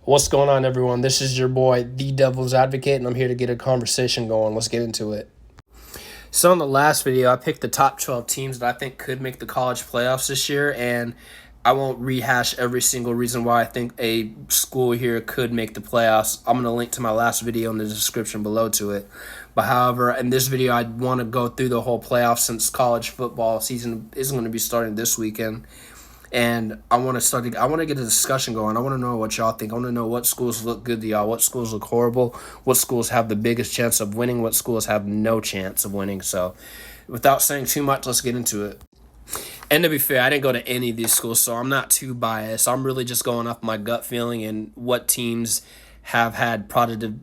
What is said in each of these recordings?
What's going on, everyone? This is your boy, The Devil's Advocate, and I'm here to get a conversation going. Let's get into it. So in the last video, I picked the top 12 teams that I think could make the college playoffs this year, and I won't rehash every single reason why I think a school here could make the playoffs. I'm going to link to my last video in the description below to it. But however, in this video, I want to go through the whole playoffs since college football season isn't going to be starting this weekend. And I want to get a discussion going. I want to know what y'all think. I want to know what schools look good to y'all, what schools look horrible, what schools have the biggest chance of winning, what schools have no chance of winning. So without saying too much, let's get into it. And to be fair, I didn't go to any of these schools, so I'm not too biased. I'm really just going off my gut feeling and what teams have had positive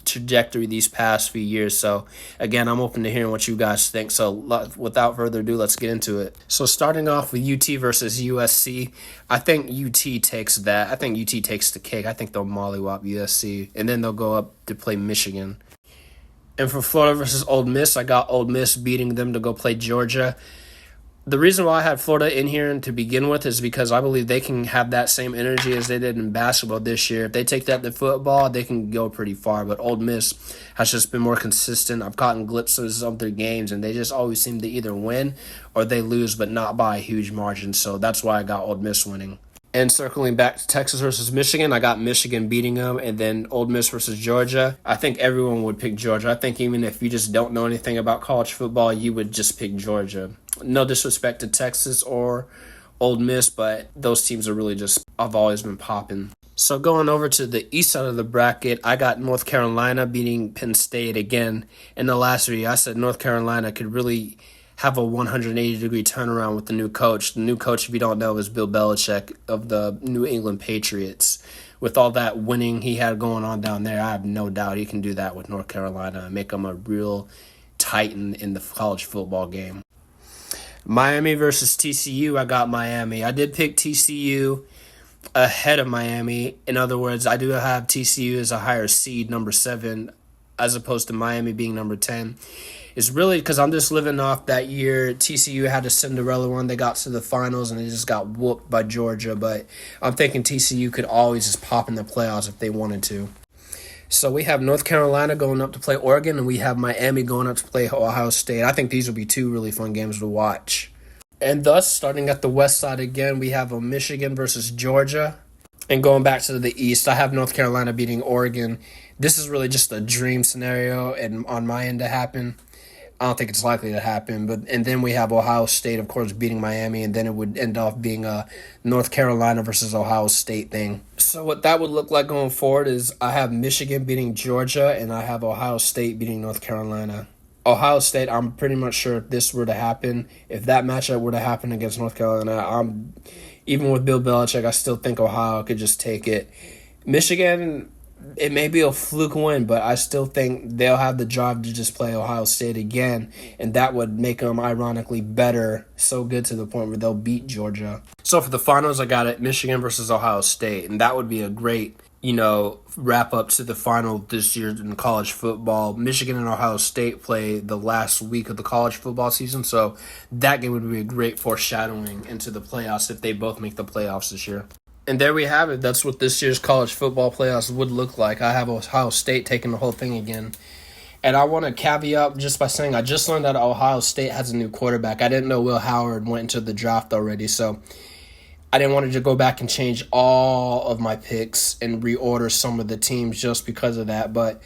trajectory these past few years. So again, I'm open to hearing what you guys think. So without further ado, let's get into it. So starting off with UT versus USC, I think UT takes that. I think UT takes the cake. I think they'll mollywop USC, and then they'll go up to play Michigan. And for Florida versus Ole Miss, I got Ole Miss beating them to go play Georgia. The reason why I had Florida in here to begin with is because I believe they can have that same energy as they did in basketball this year. If they take that to football, they can go pretty far. But Ole Miss has just been more consistent. I've gotten glimpses of their games, and they just always seem to either win or they lose, but not by a huge margin. So that's why I got Ole Miss winning. And circling back to Texas versus Michigan, I got Michigan beating them, and then Ole Miss versus Georgia. I think everyone would pick Georgia. I think even if you just don't know anything about college football, you would just pick Georgia. No disrespect to Texas or Ole Miss, but those teams are really just, I've always been popping. So going over to the east side of the bracket, I got North Carolina beating Penn State again. In the last video, I said North Carolina could really have a 180-degree turnaround with the new coach. The new coach, if you don't know, is Bill Belichick of the New England Patriots. With all that winning he had going on down there, I have no doubt he can do that with North Carolina and make them a real titan in the college football game. Miami versus TCU, I got Miami. I did pick TCU ahead of Miami. In other words, I do have TCU as a higher seed, number 7, as opposed to Miami being number 10. It's really because I'm just living off that year. TCU had a Cinderella run. They got to the finals, and they just got whooped by Georgia. But I'm thinking TCU could always just pop in the playoffs if they wanted to. So we have North Carolina going up to play Oregon, and we have Miami going up to play Ohio State. I think these will be two really fun games to watch. And thus, starting at the west side again, we have a Michigan versus Georgia. And going back to the east, I have North Carolina beating Oregon. This is really just a dream scenario and on my end to happen. I don't think it's likely to happen. And then we have Ohio State, of course, beating Miami, and then it would end off being a North Carolina versus Ohio State thing. So what that would look like going forward is I have Michigan beating Georgia, and I have Ohio State beating North Carolina. Ohio State, I'm pretty much sure if this were to happen, if that matchup were to happen against North Carolina, even with Bill Belichick, I still think Ohio could just take it. Michigan, it may be a fluke win, but I still think they'll have the drive to just play Ohio State again, and that would make them ironically better, so good to the point where they'll beat Georgia. So for the finals, I got it Michigan versus Ohio State, and that would be a great, wrap up to the final this year in college football. Michigan and Ohio State play the last week of the college football season, so that game would be a great foreshadowing into the playoffs if they both make the playoffs this year. And there we have it. That's what this year's college football playoffs would look like. I have Ohio State taking the whole thing again. And I want to caveat just by saying I just learned that Ohio State has a new quarterback. I didn't know Will Howard went into the draft already, so I didn't want to go back and change all of my picks and reorder some of the teams just because of that. But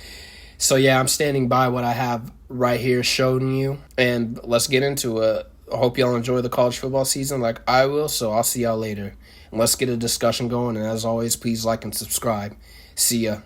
so, yeah, I'm standing by what I have right here showing you. And let's get into it. I hope y'all enjoy the college football season like I will, so I'll see y'all later. And let's get a discussion going, and as always, please like and subscribe. See ya.